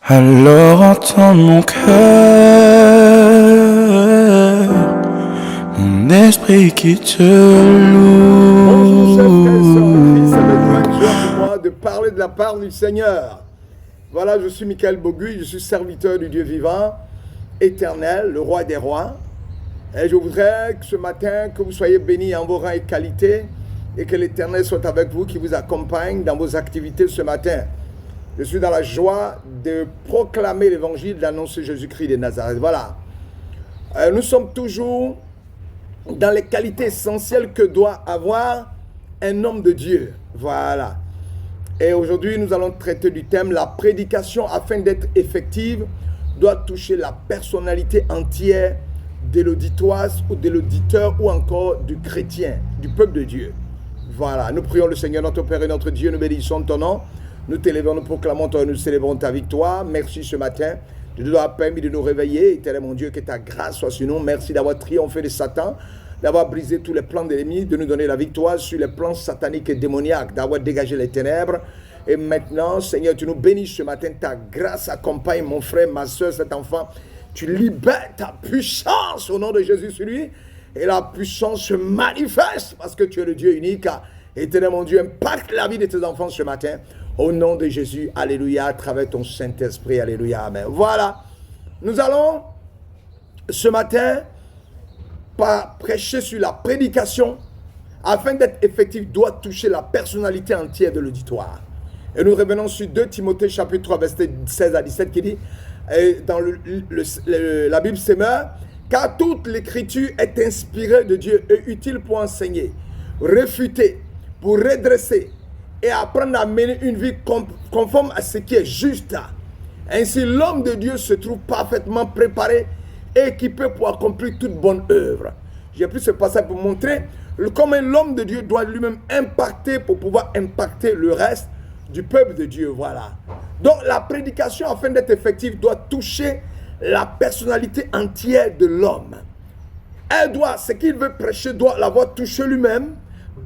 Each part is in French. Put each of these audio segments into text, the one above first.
Alors entends mon cœur, mon esprit qui te Bonjour chers frères et sœurs en Christ, loue. c'est une grande joie pour moi de parler de la part du Seigneur. Voilà, je suis Michael Boguy, je suis serviteur du Dieu vivant, éternel, le roi des rois. Et je voudrais que ce matin, que vous soyez bénis en vos rangs et qualités, et que l'Éternel soit avec vous, qui vous accompagne dans vos activités ce matin. Je suis dans la joie de proclamer l'évangile, d'annoncer Jésus-Christ de Nazareth. Voilà. Nous sommes toujours dans les qualités essentielles que doit avoir un homme de Dieu. Voilà. Et aujourd'hui, nous allons traiter du thème « La prédication, afin d'être effective, doit toucher la personnalité entière de l'auditoire ou de l'auditeur ou encore du chrétien, du peuple de Dieu. » Voilà. Nous prions le Seigneur, notre Père et notre Dieu, nous bénissons ton nom. Nous t'élevons, nous proclamons, nous célébrons ta victoire. Merci ce matin de nous avoir permis de nous réveiller. Éternel mon Dieu, que ta grâce soit sur nous. Merci d'avoir triomphé de Satan, d'avoir brisé tous les plans de l'ennemi, de nous donner la victoire sur les plans sataniques et démoniaques, d'avoir dégagé les ténèbres. Et maintenant, Seigneur, tu nous bénis ce matin. Ta grâce accompagne mon frère, ma soeur, cet enfant. Tu libères ta puissance au nom de Jésus sur lui. Et la puissance se manifeste parce que tu es le Dieu unique. Éternel mon Dieu, impacte la vie de tes enfants ce matin. Au nom de Jésus, alléluia, à travers ton Saint-Esprit, alléluia, amen. Voilà, nous allons ce matin prêcher sur la prédication, afin d'être effectif, doit toucher la personnalité entière de l'auditoire. Et nous revenons sur 2 Timothée chapitre 3, verset 16 à 17, qui dit, dans la Bible s'émeut, car toute l'écriture est inspirée de Dieu et utile pour enseigner, réfuter, pour redresser, et apprendre à mener une vie conforme à ce qui est juste. Ainsi, l'homme de Dieu se trouve parfaitement préparé et équipé pour accomplir toute bonne œuvre. J'ai pris ce passage pour montrer comment l'homme de Dieu doit lui-même impacter pour pouvoir impacter le reste du peuple de Dieu. Voilà. Donc, la prédication, afin d'être effective, doit toucher la personnalité entière de l'homme. Ce qu'il veut prêcher, doit l'avoir touché lui-même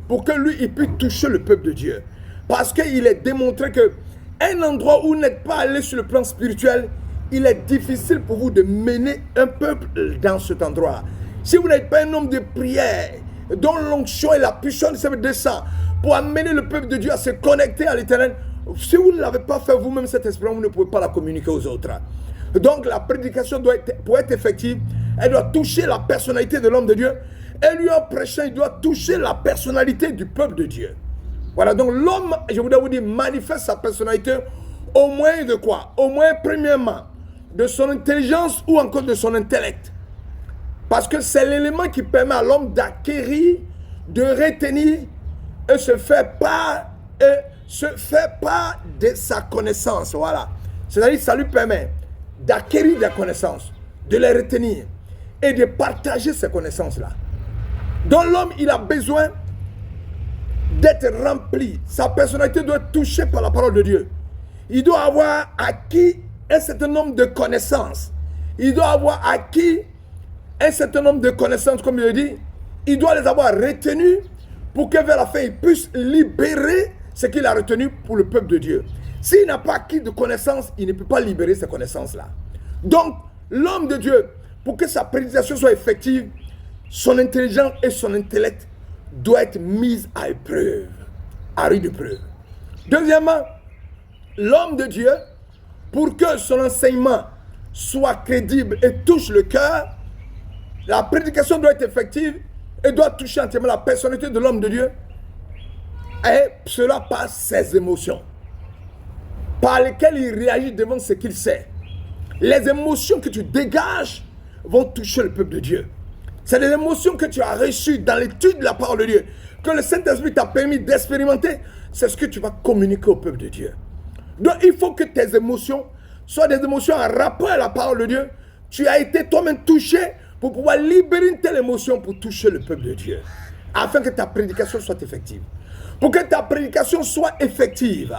pour que lui, il puisse toucher le peuple de Dieu. Parce qu'il est démontré qu'un endroit où vous n'êtes pas allé sur le plan spirituel, il est difficile pour vous de mener un peuple dans cet endroit. Si vous n'êtes pas un homme de prière, dont l'onction et la puissance descend pour amener le peuple de Dieu à se connecter à l'Éternel, si vous ne l'avez pas fait vous-même, cette expérience, vous ne pouvez pas la communiquer aux autres. Donc la prédication pour être effective, elle doit toucher la personnalité de l'homme de Dieu. Et lui, en prêchant, il doit toucher la personnalité du peuple de Dieu. Voilà, donc l'homme, je voudrais vous dire, manifeste sa personnalité au moyen de quoi? Au moyen, premièrement, de son intelligence ou encore de son intellect. Parce que c'est l'élément qui permet à l'homme d'acquérir, de retenir et se faire part de sa connaissance. Voilà. C'est-à-dire que ça lui permet d'acquérir des connaissances, de les retenir et de partager ces connaissances-là. Donc l'homme, il a besoin d'être rempli. Sa personnalité doit être touchée par la parole de Dieu. Il doit avoir acquis un certain nombre de connaissances. Il doit avoir acquis un certain nombre de connaissances, comme il le dit. Il doit les avoir retenues pour que vers la fin, il puisse libérer ce qu'il a retenu pour le peuple de Dieu. S'il n'a pas acquis de connaissances, il ne peut pas libérer ces connaissances-là. Donc, l'homme de Dieu, pour que sa prédication soit effective, son intelligence et son intellect doivent être mis à épreuve, à rude épreuve. Deuxièmement, l'homme de Dieu, pour que son enseignement soit crédible et touche le cœur, la prédication doit être effective et doit toucher entièrement la personnalité de l'homme de Dieu. Et cela par ses émotions, par lesquelles il réagit devant ce qu'il sait. Les émotions que tu dégages vont toucher le peuple de Dieu. C'est des émotions que tu as reçues dans l'étude de la parole de Dieu, que le Saint-Esprit t'a permis d'expérimenter. C'est ce que tu vas communiquer au peuple de Dieu. Donc il faut que tes émotions soient des émotions en rapport à la parole de Dieu. Tu as été toi-même touché pour pouvoir libérer une telle émotion pour toucher le peuple de Dieu, afin que ta prédication soit effective. Pour que ta prédication soit effective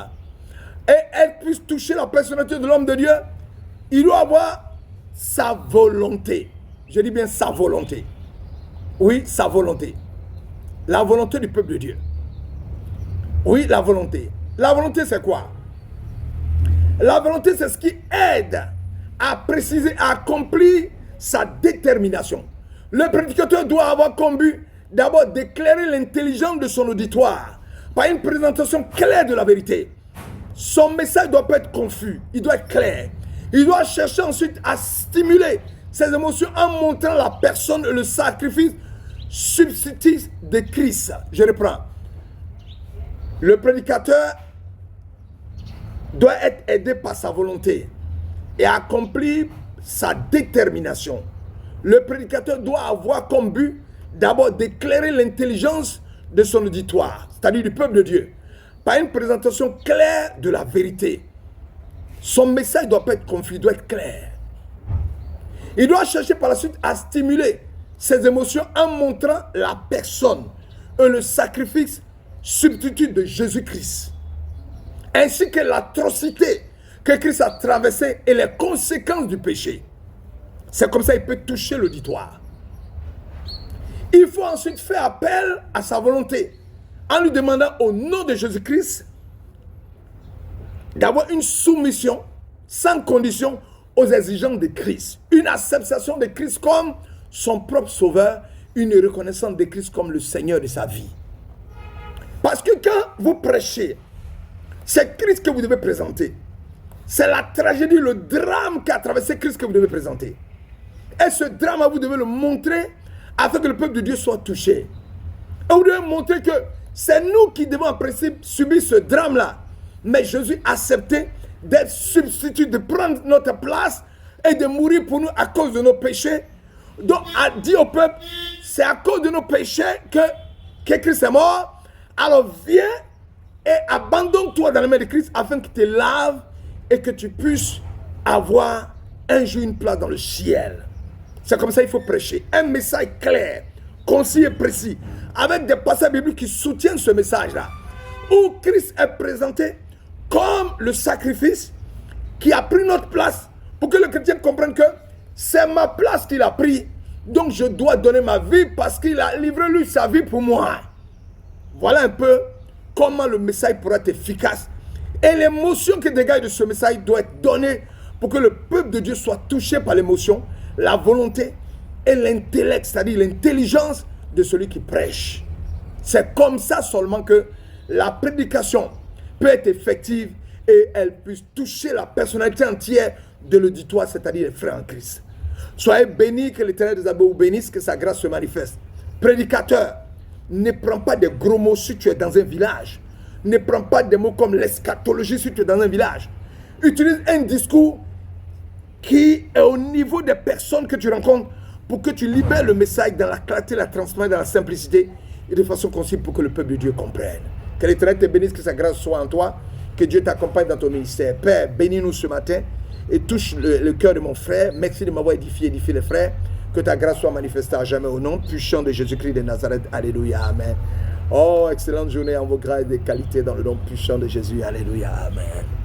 et elle puisse toucher la personnalité de l'homme de Dieu, il doit avoir sa volonté. Je dis bien sa volonté. Oui, sa volonté. La volonté du peuple de Dieu. Oui, la volonté. La volonté, c'est quoi? La volonté, c'est ce qui aide à préciser, à accomplir sa détermination. Le prédicateur doit avoir comme but d'abord d'éclairer l'intelligence de son auditoire par une présentation claire de la vérité. Son message doit pas être confus, il doit être clair. Il doit chercher ensuite à stimuler ses émotions en montrant la personne et le sacrifice substitut de Christ. Je reprends. Le prédicateur doit être aidé par sa volonté et accomplir sa détermination. Le prédicateur doit avoir comme but d'abord d'éclairer l'intelligence de son auditoire, c'est-à-dire du peuple de Dieu, par une présentation claire de la vérité. Son message ne doit pas être confus, il doit être clair. Il doit chercher par la suite à stimuler ses émotions en montrant la personne et le sacrifice substitut de Jésus-Christ, ainsi que l'atrocité que Christ a traversée et les conséquences du péché. C'est comme ça qu'il peut toucher l'auditoire. Il faut ensuite faire appel à sa volonté en lui demandant au nom de Jésus-Christ d'avoir une soumission sans condition aux exigences de Christ, une acceptation de Christ comme son propre sauveur, une reconnaissance de Christ comme le Seigneur de sa vie. Parce que quand vous prêchez, c'est Christ que vous devez présenter. C'est la tragédie, le drame qu'a traversé Christ que vous devez présenter. Et ce drame, vous devez le montrer afin que le peuple de Dieu soit touché. Et vous devez montrer que c'est nous qui devons en principe subir ce drame-là. Mais Jésus a accepté d'être substitut, de prendre notre place et de mourir pour nous à cause de nos péchés. Donc, a dit au peuple, c'est à cause de nos péchés que Christ est mort. Alors viens et abandonne-toi dans les mains de Christ afin qu'il te lave et que tu puisses avoir un jour une place dans le ciel. C'est comme ça qu'il faut prêcher. Un message clair, concis et précis, avec des passages bibliques qui soutiennent ce message-là. Où Christ est présenté comme le sacrifice qui a pris notre place pour que le chrétien comprenne que c'est ma place qu'il a pris. Donc je dois donner ma vie parce qu'il a livré lui sa vie pour moi. Voilà un peu comment le message pourra être efficace. Et l'émotion qui dégage de ce message doit être donnée pour que le peuple de Dieu soit touché par l'émotion, la volonté et l'intellect, c'est-à-dire l'intelligence de celui qui prêche. C'est comme ça seulement que la prédication peut être effective et elle puisse toucher la personnalité entière de l'auditoire, c'est-à-dire les frères en Christ. Soyez bénis, que l'Éternel des armées vous bénisse, que sa grâce se manifeste. Prédicateur, ne prends pas des gros mots si tu es dans un village. Ne prends pas des mots comme l'eschatologie si tu es dans un village. Utilise un discours qui est au niveau des personnes que tu rencontres pour que tu libères le message dans la clarté, la transparence, dans la simplicité et de façon concise pour que le peuple de Dieu comprenne. Que l'Éternel te bénisse, que sa grâce soit en toi, que Dieu t'accompagne dans ton ministère. Père, bénis-nous ce matin et touche le cœur de mon frère. Merci de m'avoir édifié les frères. Que ta grâce soit manifestée à jamais au nom puissant de Jésus-Christ de Nazareth. Alléluia, amen. Oh, excellente journée en vos grâces et des qualités dans le nom puissant de Jésus. Alléluia, amen.